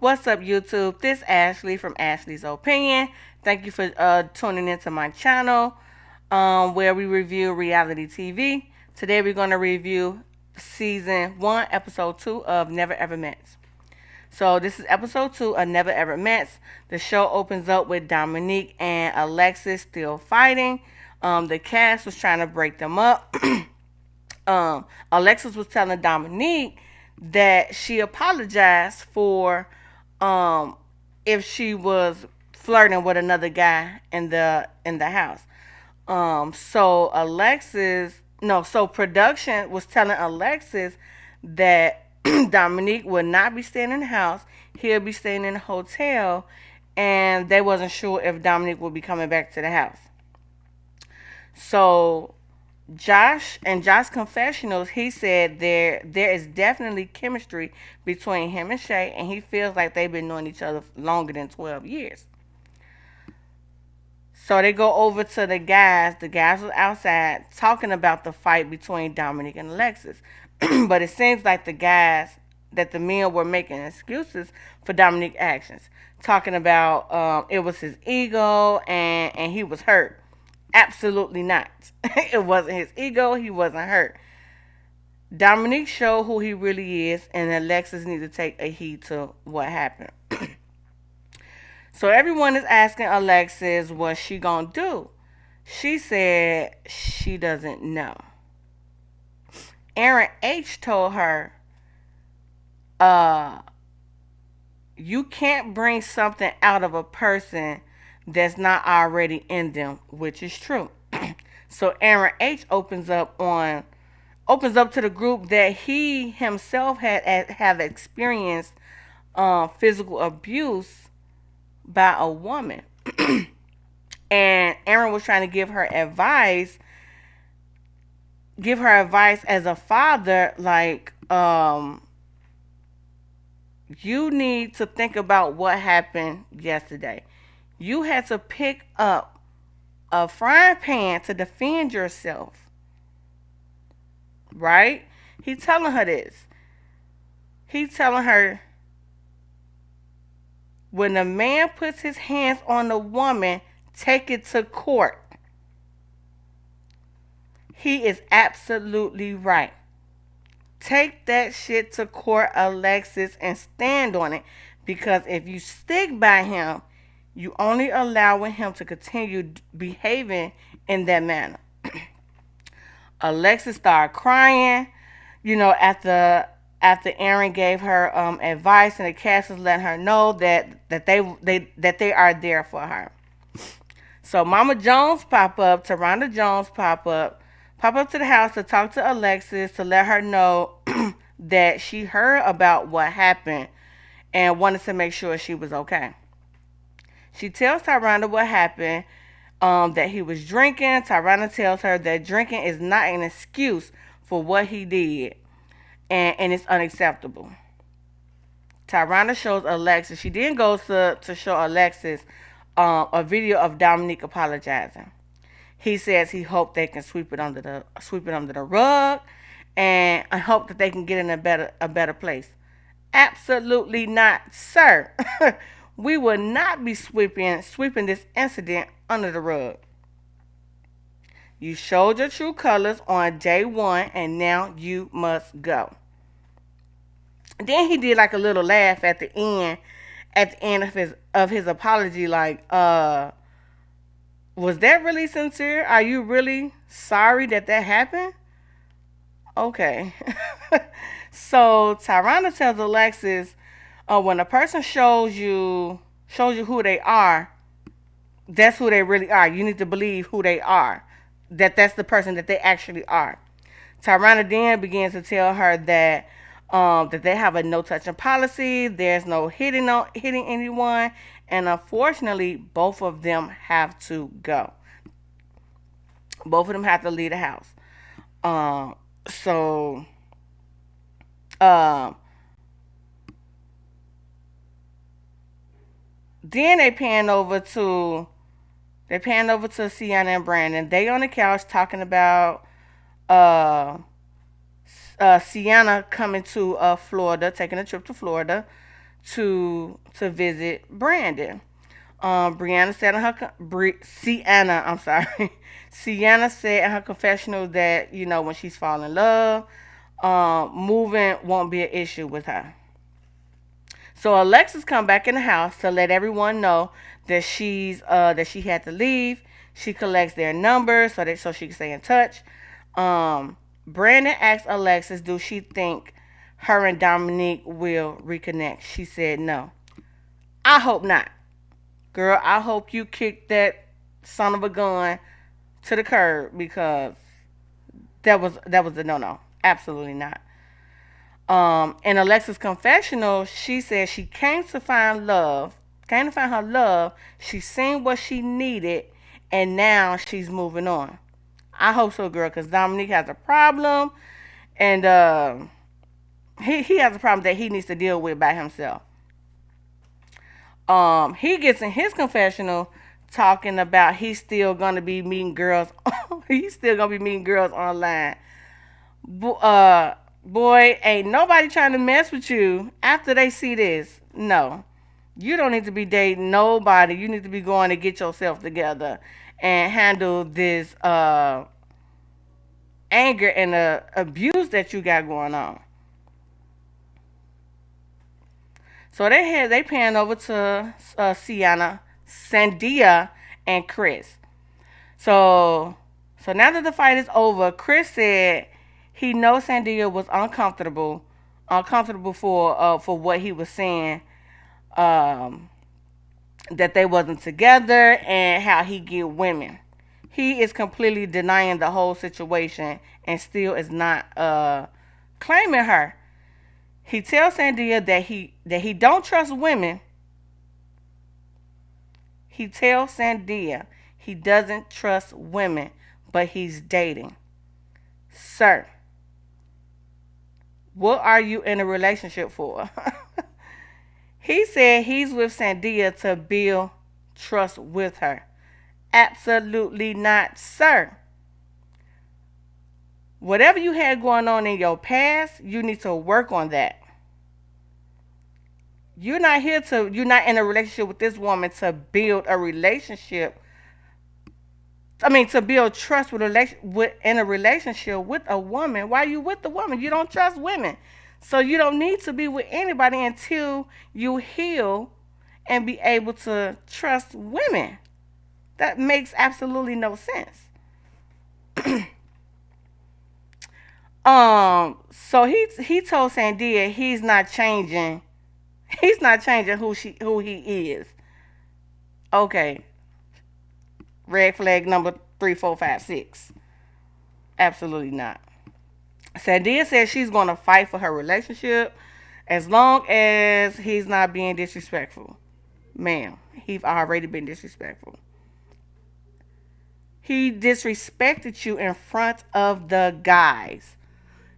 What's up, YouTube? This is Ashley from Ashley's Opinion. Thank you for tuning into my channel where we review reality TV. Today we're going to review season 1, episode 2 of Never Ever Met. So this is episode 2 of Never Ever Met. The show opens up with Dominique and Alexis still fighting. The cast was trying to break them up. Alexis was telling Dominique that she apologized for if she was flirting with another guy in the house. So Alexis, no, so production was telling Alexis that Dominique would not be staying in the house. He'll be staying in a hotel, and they wasn't sure if Dominique would be coming back to the house. So Josh confessionals, he said there is definitely chemistry between him and Shay, and he feels like they've been knowing each other longer than 12 years. So they go over to the guys. The guys was outside talking about the fight between Dominic and Alexis. But it seems like the men were making excuses for Dominic's actions, talking about it was his ego and he was hurt. Absolutely not. It wasn't his ego. He wasn't hurt. Dominique showed who he really is, and Alexis needs to take a heed to what happened. So everyone is asking Alexis what she gonna do. She said she doesn't know. Aaron H told her, you can't bring something out of a person that's not already in them, which is true. So Aaron H opens up to the group that he himself have experienced physical abuse by a woman. And Aaron was trying to give her advice as a father, like, you need to think about what happened yesterday. You had to pick up a frying pan to defend yourself. Right? He's telling her this. He's telling her, when a man puts his hands on a woman, take it to court. He is absolutely right. Take that shit to court, Alexis, and stand on it. Because if you stick by him, you only allowing him to continue behaving in that manner. Alexis started crying, after Aaron gave her advice, and the cast was letting her know that they are there for her. So Mama Jones Taronda Jones pop up to the house to talk to Alexis to let her know that she heard about what happened and wanted to make sure she was okay. She tells Taronda what happened, that he was drinking. Taronda tells her that drinking is not an excuse for what he did, and it's unacceptable. Taronda shows Alexis. She then goes to show Alexis a video of Dominique apologizing. He says he hoped they can sweep it under the rug, and I hope that they can get in a better place. Absolutely not, sir. We will not be sweeping this incident under the rug. You showed your true colors on day 1, and now you must go. Then he did like a little laugh at the end of his apology, like, was that really sincere? Are you really sorry that happened? Okay. So Taronda tells Alexis, when a person shows you who they are, that's who they really are. You need to believe who they are. That's the person that they actually are. Taronda then begins to tell her that they have a no touching policy. There's no hitting anyone, and unfortunately, both of them have to go. Both of them have to leave the house. So, then they pan over to Sienna and Brandon. They on the couch talking about Sienna coming to Florida, taking a trip to Florida. to visit Brandon. Brianna said in her Sienna, I'm sorry, Sienna said in her confessional that when she's falling in love, moving won't be an issue with her. So Alexis come back in the house to let everyone know that she had to leave. She collects their numbers so she can stay in touch. Brandon asked Alexis, do she think her and Dominique will reconnect? She said no. I hope not. Girl, I hope you kick that son of a gun to the curb, because that was a no. Absolutely not. In Alexa's confessional, she said she came to find her love. She seen what she needed, and now she's moving on. I hope so, girl, because Dominique has a problem, and he has a problem that he needs to deal with by himself. He gets in his confessional talking about he's still gonna be meeting girls. He's still gonna be meeting girls online. Boy, ain't nobody trying to mess with you after they see this. No, you don't need to be dating nobody. You need to be going to get yourself together and handle this anger and abuse that you got going on. So they pan over to Sienna, Sandia, and Chris. So now that the fight is over, Chris said he knows Sandia was uncomfortable for what he was saying, um, that they wasn't together and how he get women. He is completely denying the whole situation and still is not claiming her. He tells Sandia that he don't trust women. He tells Sandia he doesn't trust women, but he's dating. Sir, what are you in a relationship for? He said he's with Sandia to build trust with her. Absolutely not, sir. Whatever you had going on in your past, you need to work on that. You're not in a relationship with this woman to build a relationship. I mean, to build trust in a relationship with a woman. Why are you with the woman? You don't trust women. So you don't need to be with anybody until you heal and be able to trust women. That makes absolutely no sense. So he told Sandia he's not changing. He's not changing who he is. Okay. Red flag number 3, 4, 5, 6. Absolutely not. Sandia says she's gonna fight for her relationship as long as he's not being disrespectful. Ma'am, he's already been disrespectful. He disrespected you in front of the guys.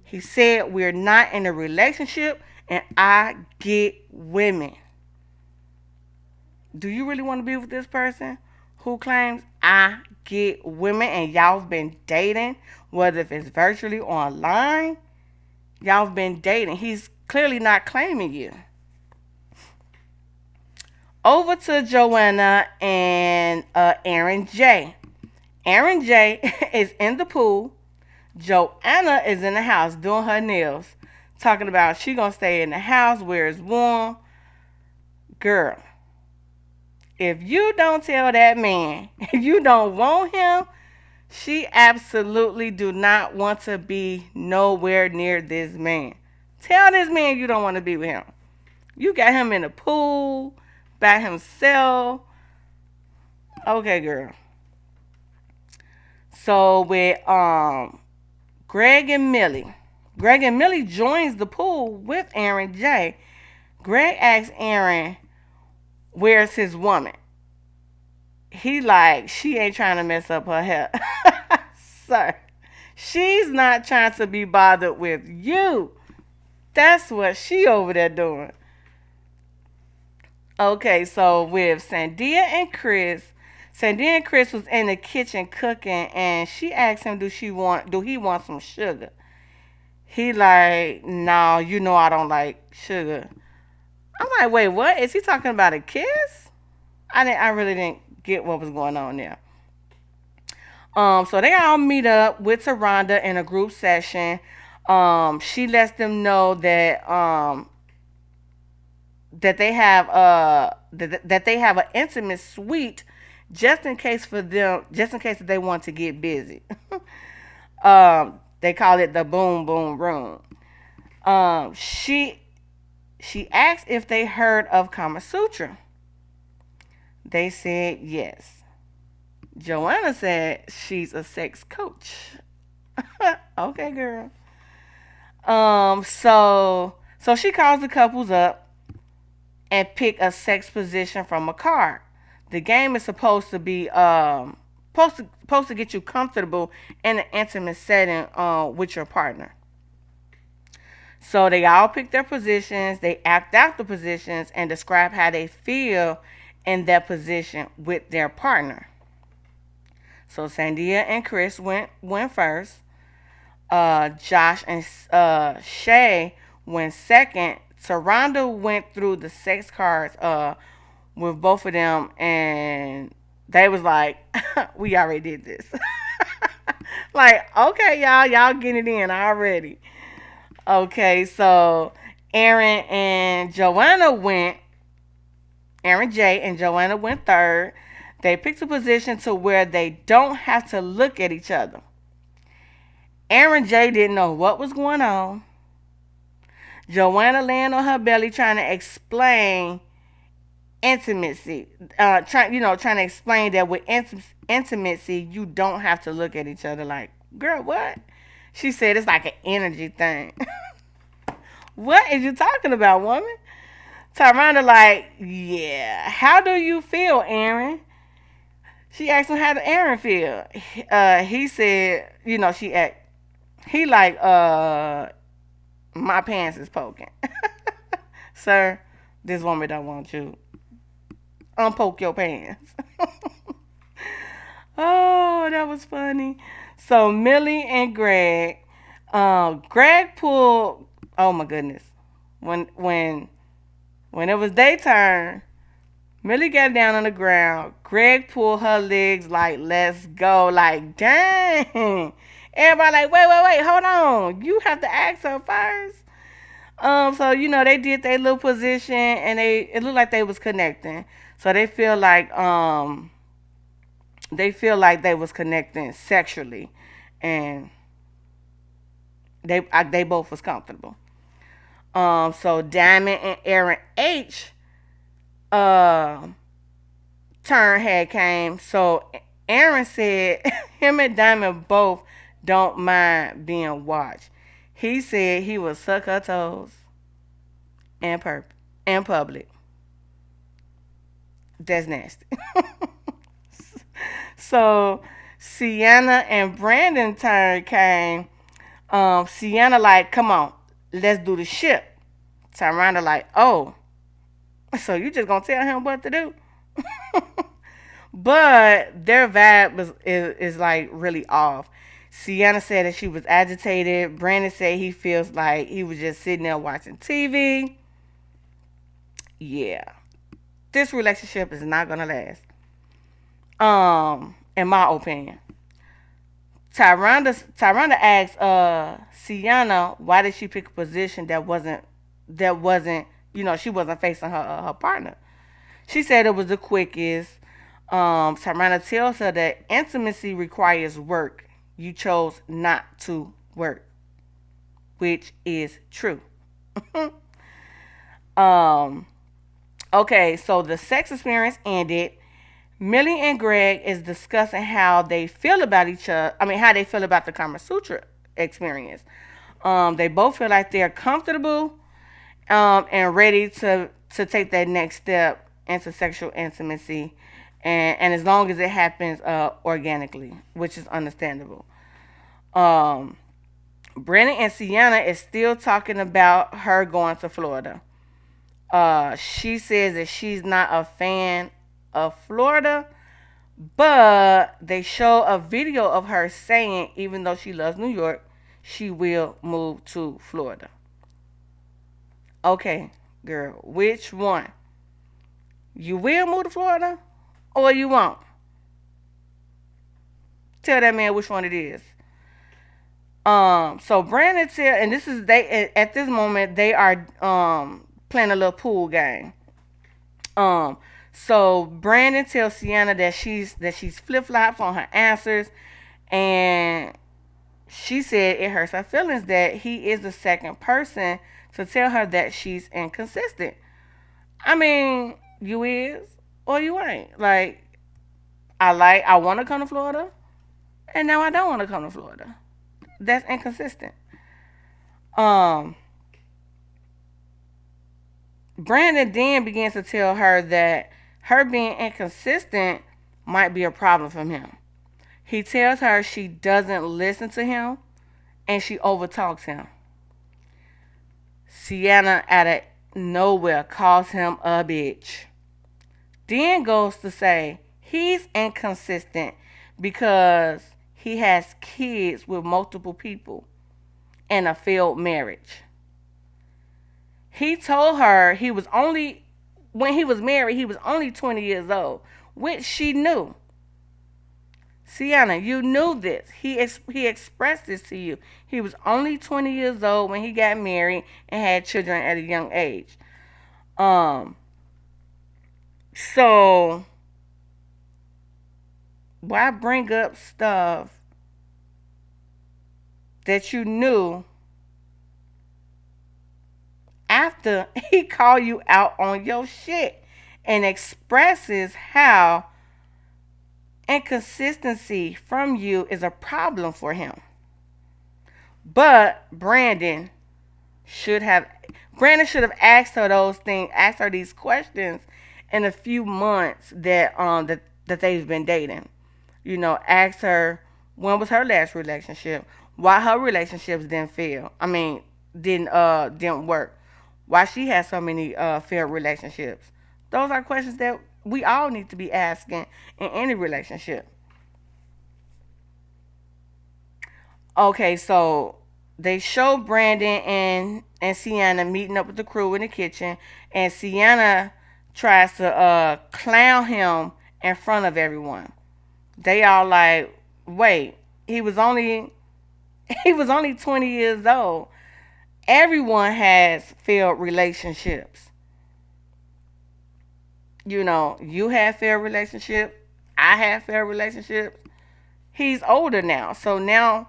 He said we're not in a relationship and I get women. Do you really want to be with this person who claims I get women and y'all have been dating, whether if it's virtually or online? Y'all have been dating. He's clearly not claiming you. Over to Joanna and Aaron J. Aaron J is in the pool. Joanna is in the house doing her nails, talking about she gonna stay in the house where it's warm. Girl, if you don't tell that man you don't want him, she absolutely do not want to be nowhere near this man. Tell this man you don't want to be with him. You got him in the pool by himself. Okay, girl. So with Greg and Millie joins the pool with Aaron J. Greg asks Aaron, where's his woman? He like, she ain't trying to mess up her hair. Sir, she's not trying to be bothered with you. That's what she over there doing. Okay, so with Sandia and Chris was in the kitchen cooking, and she asked him, do he want some sugar? He like, no, I don't like sugar. I'm like, wait, what? Is he talking about a kiss? I really didn't get what was going on there. So they all meet up with Taronda in a group session. She lets them know that they have that they have an intimate suite just in case for them, just in case they want to get busy. They call it the boom boom room. Um, she she asked if they heard of Kama Sutra. They said yes. Joanna said she's a sex coach. Okay, girl. So she calls the couples up and pick a sex position from a card. The game is supposed to be supposed to get you comfortable in an intimate setting with your partner. So they all pick their positions, they act out the positions, and describe how they feel in that position with their partner. So Sandia and Chris went first. Josh and Shay went second. Taronda went through the sex cards with both of them, and they was like, "We already did this." Like, okay, y'all getting it in already. Okay, so Aaron and Joanna went. Aaron J and Joanna went third. They picked a position to where they don't have to look at each other. Aaron J didn't know what was going on. Joanna laying on her belly trying to explain intimacy. Trying to explain that with intimacy, you don't have to look at each other. Like, girl, what? She said it's like an energy thing. What is you talking about, woman? Tyranda like, yeah. How do you feel, Aaron? She asked him how did Aaron feel. He said, he like, my pants is poking. Sir, this woman don't want you. Unpoke your pants. Oh, that was funny. So Millie and Greg, Greg pulled. Oh my goodness, when it was their turn, Millie got down on the ground. Greg pulled her legs like, let's go. Like, dang. Everybody like, wait, hold on. You have to ask her first. So they did their little position, and it looked like they was connecting. So they feel like they was connecting sexually, and they both was comfortable. So Diamond and Aaron H. Uh, turn had came. So Aaron said him and Diamond both don't mind being watched. He said he would suck her toes in public. That's nasty. So Sienna and Brandon turn came. Sienna like, come on, let's do the ship. Tyranda like, oh, so you just gonna tell him what to do? But their vibe is like really off. Sienna said that she was agitated. Brandon said he feels like he was just sitting there watching TV. Yeah, this relationship is not gonna last. In my opinion. Tyranda asked Sienna why did she pick a position that wasn't she wasn't facing her partner. She said it was the quickest. Tyranda tells her that intimacy requires work. You chose not to work, which is true. um, okay, so the sex experience ended. Millie and Greg is discussing how they feel about each other. I mean, how they feel about the Kama Sutra experience. They both feel like they're comfortable and ready to take that next step into sexual intimacy, and as long as it happens organically, which is understandable. Um, Brennan and Sienna is still talking about her going to Florida. She says that she's not a fan of Florida, but they show a video of her saying even though she loves New York, she will move to Florida. Okay, girl, which one? You will move to Florida or you won't? Tell that man which one it is. So Brandon tell, and this is they at this moment they are playing a little pool game. Um, so Brandon tells Sienna that she's flip flops on her answers, and she said it hurts her feelings that he is the second person to tell her that she's inconsistent. I mean, you is or you ain't. Like I want to come to Florida, and now I don't want to come to Florida. That's inconsistent. Um, Brandon then begins to tell her that her being inconsistent might be a problem for him. He tells her she doesn't listen to him and she overtalks him. Sienna out of nowhere calls him a bitch. Then goes to say he's inconsistent because he has kids with multiple people and a failed marriage. He told her he was only, when he was married, he was only 20 years old, which she knew. Sienna, you knew this. He expressed this to you. He was only 20 years old when he got married and had children at a young age. Um, so why bring up stuff that you knew after he called you out on your shit and expresses how inconsistency from you is a problem for him? But should have Brandon should have asked her those things, asked her these questions in a few months that they've been dating. Asked her when was her last relationship, why her relationships didn't fail. I mean, didn't work. Why she has so many failed relationships. Those are questions that we all need to be asking in any relationship. Okay, so they show Brandon and Sienna meeting up with the crew in the kitchen, and Sienna tries to clown him in front of everyone. They all like, wait, he was only he was only 20 years old. Everyone has failed relationships. You have failed relationships. I have failed relationships. He's older now, so now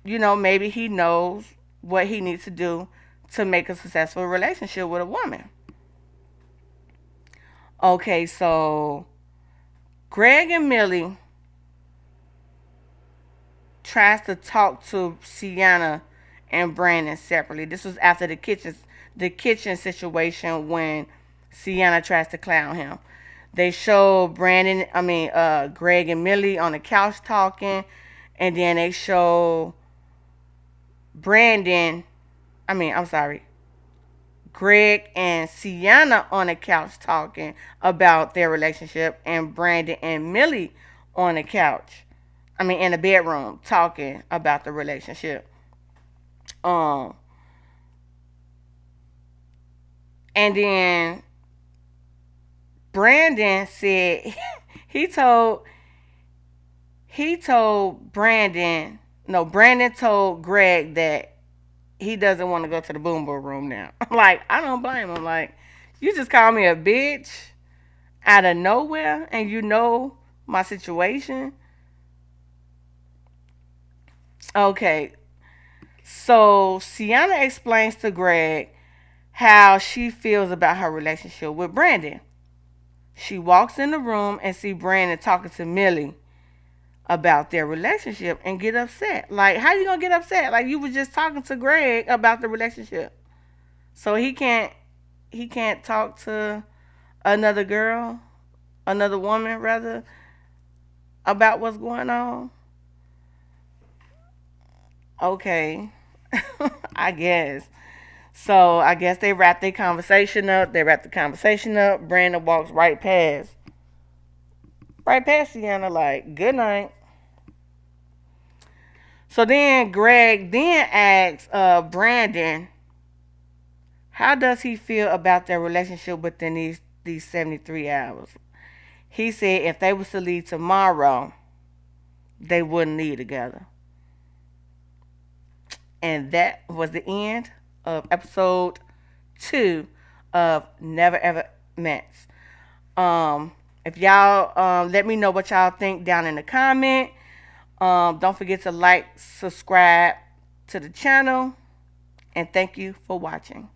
maybe he knows what he needs to do to make a successful relationship with a woman. Okay, so Greg and Millie tries to talk to Sienna and Brandon separately. This was after the kitchen situation when Sienna tries to clown him. They show Greg and Millie on the couch talking, and then they show Brandon, I'm sorry, Greg and Sienna on the couch talking about their relationship, and Brandon and Millie on the couch, in the bedroom talking about the relationship. Um, and then Brandon said he told Brandon, no, Brandon told Greg that he doesn't want to go to the boom boom room now. Like, I don't blame him. Like, you just called me a bitch out of nowhere and you know my situation. Okay, so Sienna explains to Greg how she feels about her relationship with Brandon. She walks in the room and see Brandon talking to Millie about their relationship and get upset. Like, how you gonna get upset? Like, you were just talking to Greg about the relationship. So he can't talk to another girl, another woman rather, about what's going on. Okay. I guess. So I guess they wrap their conversation up. They wrap the conversation up. Brandon walks right past Sienna, like, good night. So then Greg then asks Brandon How does he feel about their relationship within these 73 hours? He said if they was to leave tomorrow, they wouldn't leave together. And that was the end of episode 2 of Never Ever Mets. If y'all let me know what y'all think down in the comment. Don't forget to like, subscribe to the channel, and thank you for watching.